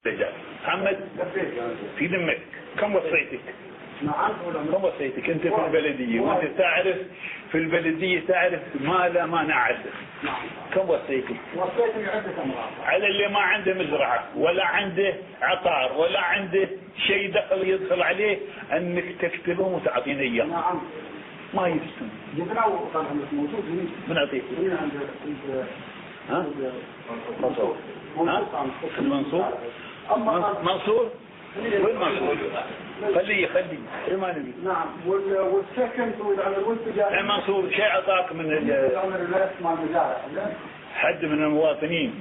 محمد في ذمك كم وصيتك؟ كم وصيتك انت في البلدية وانت تعرف في البلدية تعرف ما لا مانع عنده. كم وصيتك؟ وصيتني عدة امراض على اللي ما عنده مزرعة ولا عنده عطار ولا عنده شيء دخل يدخل عليه انك تكتبهم وتعطيني اياه. نعم ما يستم. جبنا وقال موجود هنا. بنعطيك. هنا عند ها؟ منصور. المنصور؟ منصور؟ وين منصور؟ خليه ما نبي. نعم والسكن على الولد منصور شيء اعطاك من حد من المواطنين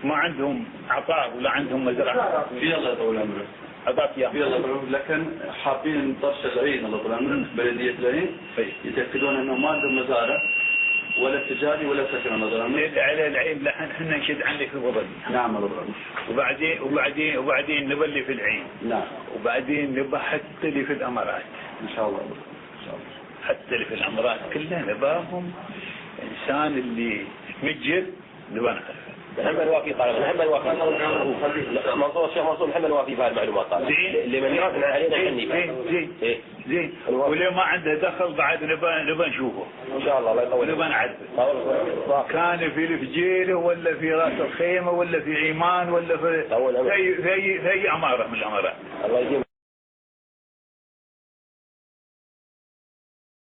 ما عندهم عطاء ولا عندهم مزرعه؟ في الله يطول عمرك. اعطاك اياه. في الله يطول عمرك، لكن حابين طرش العين الله يطول عمرك بلديه العين يتاكدون انه ما عندهم مزارع ولا تجاري ولا سكن الله يطول عمرك. على العين احنا نشد عنك الوضع. نعم الله يطول عمرك. وبعدين نبلي في العين. نعم. وبعدين نبى حتى اللي في الامارات. ان شاء الله. ان شاء الله. حتى اللي في الامارات كلها نباهم انسان اللي متجر نبى نعرفه. محمد وافي قال محمد وافي منصور الشيخ منصور محمد وافي في المعلومات قال اللي من يعرفنا علينا حني زين واللي ما عنده دخل بعد نبى نشوفه ان شاء الله. الله يطول نبى نعرفه كان في الفجيره ولا في راس الخيمه ولا في عمان ولا في اي اماره من الامارات. الله يديم